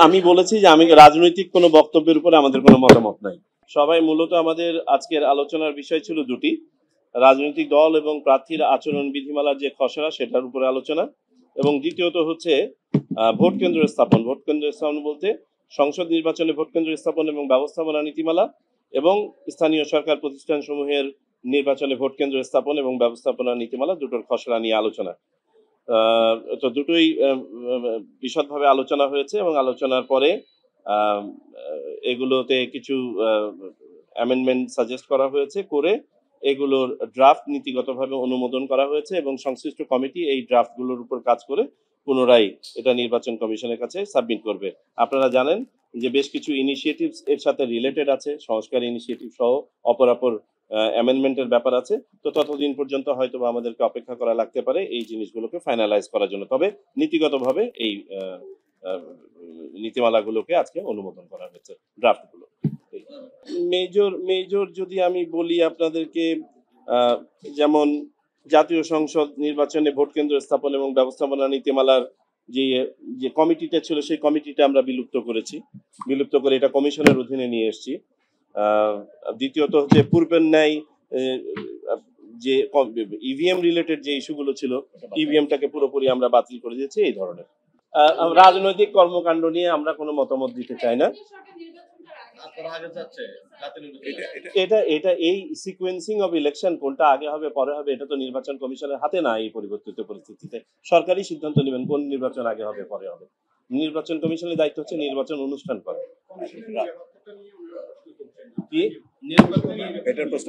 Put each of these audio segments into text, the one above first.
আমি বলেছি যে আমি রাজনৈতিক কোনো বক্তব্যের উপরে আমাদের কোনো মতামত নাই। সবাই মূলত আমাদের আজকের আলোচনার বিষয় ছিল দুটি, রাজনৈতিক দল এবং প্রার্থীর আচরণ বিধিমালার যে খসড়া সেটার উপরে আলোচনা, এবং দ্বিতীয়ত হচ্ছে ভোট কেন্দ্র স্থাপন। ভোট কেন্দ্র স্থাপন বলতে সংসদ নির্বাচনে ভোট কেন্দ্র স্থাপন এবং ব্যবস্থাপনা নীতিমালা এবং স্থানীয় সরকার প্রতিষ্ঠান সমূহের নির্বাচনে ভোট কেন্দ্র স্থাপন এবং ব্যবস্থাপনা নীতিমালা দুটোর খসড়া নিয়ে আলোচনা। তো দুটোই বিশদভাবে আলোচনা হয়েছে এবং আলোচনার পরে এগুলোতে কিছু অ্যামেন্ডমেন্ট সাজেস্ট করা হয়েছে, করে এগুলোর ড্রাফট নীতিগতভাবে অনুমোদন করা হয়েছে এবং সংশ্লিষ্ট কমিটি এই ড্রাফটগুলোর উপর কাজ করে পুনরায় এটা নির্বাচন কমিশনের কাছে সাবমিট করবে। আপনারা জানেন যে বেশ কিছু ইনিশিয়েটিভস এর সাথে রিলেটেড আছে, সংস্কার ইনিশিয়েটিভ সহ অপরাপর অ্যামেন্ডমেন্টের ব্যাপার আছে। তো ততদিন পর্যন্ত হয়তো আমাদেরকে অপেক্ষা করা লাগতে পারে এই জিনিসগুলোকে ফাইনালাইজ করার জন্য। তবে নীতিগতভাবে এই নীতিমালাগুলোকে আজকে অনুমোদন করা হয়েছে, ড্রাফটগুলো। মেজর যদি আমি বলি আপনাদেরকে, যেমন জাতীয় সংসদ নির্বাচনে ভোট কেন্দ্র স্থাপন এবং ব্যবস্থাপনা নীতিমালার যে কমিটিটা ছিল সেই কমিটিটা আমরা বিলুপ্ত করে এটা কমিশনের অধীনে নিয়ে এসেছি। দ্বিতীয়ত হচ্ছে পূর্বের ন্যায় যে ইভিএম রিলেটেড যে ইস্যুগুলো ছিল, ইভিএমটাকে পুরোপুরি আমরা বাতিল করে দিয়েছি। এই ধরনের রাজনৈতিক কর্মকাণ্ড নিয়ে আমরা কোনো মতামত দিতে চাই না। এটা এই সিকোয়েন্সিং অফ ইলেকশন, কোনটা আগে হবে পরে হবে, এটা তো নির্বাচন কমিশনের হাতে না। এই পরিবর্তিত পরিস্থিতিতে সরকারই সিদ্ধান্ত নেবেন কোন নির্বাচন আগে হবে পরে হবে। নির্বাচন কমিশনের দায়িত্ব হচ্ছে নির্বাচন অনুষ্ঠান করা।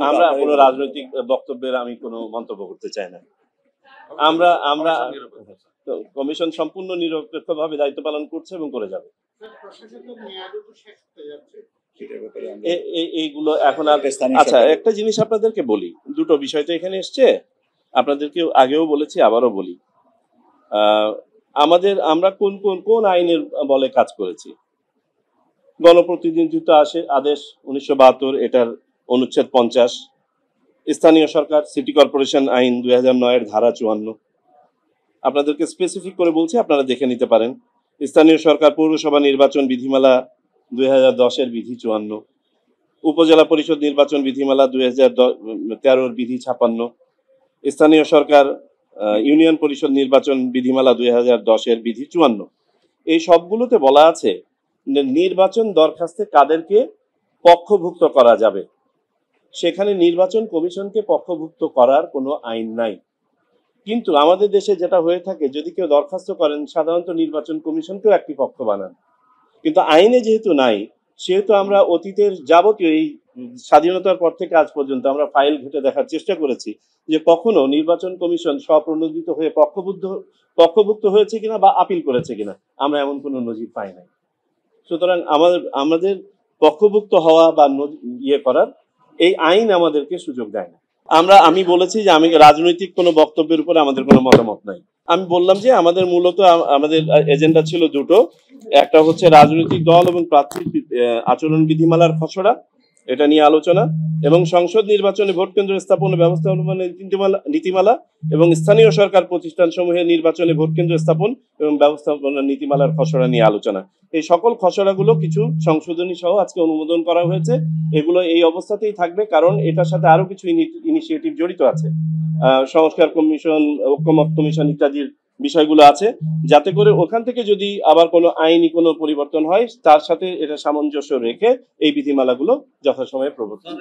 আমরা কোনো রাজনৈতিক বক্তব্যের আমি কোনো মন্তব্য করতে চাই না। আমরা কমিশন সম্পূর্ণ নিরপেক্ষভাবে দায়িত্ব পালন করছে এবং করে যাবে। এইগুলো এখন আর আচ্ছা, একটা জিনিস আপনাদেরকে বলি, দুটো বিষয় তো এখানে এসছে, আপনাদেরকে আগেও বলেছি আবারও বলি। আমরা কোন আইনের বলে কাজ করেছি? গণপ্রতিনিধিত্ব আদেশ 1972, এটার অনুচ্ছেদ 50, স্থানীয় সরকার সিটি কর্পোরেশন আইন 2009 এর ধারা 54। আপনাদেরকে স্পেসিফিক করে বলছি, আপনারা দেখে নিতে পারেন। স্থানীয় সরকার পৌরসভা নির্বাচন বিধিমালা 2010 এর বিধি 54, উপজেলা পরিষদ নির্বাচন বিধিমালা 2013 এর বিধি 56, স্থানীয় সরকার ইউনিয়ন পরিষদ নির্বাচন বিধিমালা 2010 এর বিধি 54। এই সবগুলোতে বলা আছে নির্বাচন দরখাস্তে কাদেরকে পক্ষভুক্ত করা যাবে। সেখানে নির্বাচন কমিশনকে পক্ষভুক্ত করার কোনো আইন নাই। কিন্তু আমাদের দেশে যেটা হয়ে থাকে, যদি কেউ দরখাস্ত করেন সাধারণত নির্বাচন কমিশনকেও একটি পক্ষ বানান। কিন্তু আইনে যেহেতু নাই, সেহেতু আমরা অতীতের যাবতীয় এই স্বাধীনতার পর থেকে আজ পর্যন্ত আমরা ফাইল ঘেঁটে দেখার চেষ্টা করেছি যে কখনো নির্বাচন কমিশন স্বপ্রণোদিত হয়ে পক্ষভুক্ত হয়েছে কিনা বা আপিল করেছে কিনা, আমরা এমন কোনো নজির পাই নাই। সুতরাং আমাদের পক্ষভুক্ত হওয়া বা করার এই আইন আমাদেরকে সুযোগ দেয় না। আমি বলেছি যে আমি রাজনৈতিক কোনো বক্তব্যের উপরে আমাদের কোনো মতামত নাই। আমি বললাম যে আমাদের আমাদের এজেন্ডা ছিল দুটো, একটা হচ্ছে রাজনৈতিক দল এবং প্রার্থীর আচরণ বিধিমালার খসড়া, এটা নিয়ে আলোচনা, এবং সংসদ নির্বাচনে ভোট কেন্দ্র স্থাপন ব্যবস্থাপনা নীতিমালা এবং স্থানীয় সরকার প্রতিষ্ঠান সমূহের নির্বাচনে ভোট কেন্দ্র স্থাপন এবং ব্যবস্থাপনা নীতিমালার খসড়া নিয়ে আলোচনা। এই সকল খসড়াগুলো কিছু সংশোধনী সহ আজকে অনুমোদন করা হয়েছে। এগুলো এই অবস্থাতেই থাকবে, কারণ এটার সাথে আরো কিছু ইনিশিয়েটিভ জড়িত আছে, সংস্কার কমিশন, ঐক্যমত কমিশন ইত্যাদির বিষয়গুলো আছে, যাতে করে ওখান থেকে যদি আবার কোনো আইনি কোনো পরিবর্তন হয় তার সাথে এটা সামঞ্জস্য রেখে এই বিধিমালাগুলো যথাসময়ে প্রবর্তন।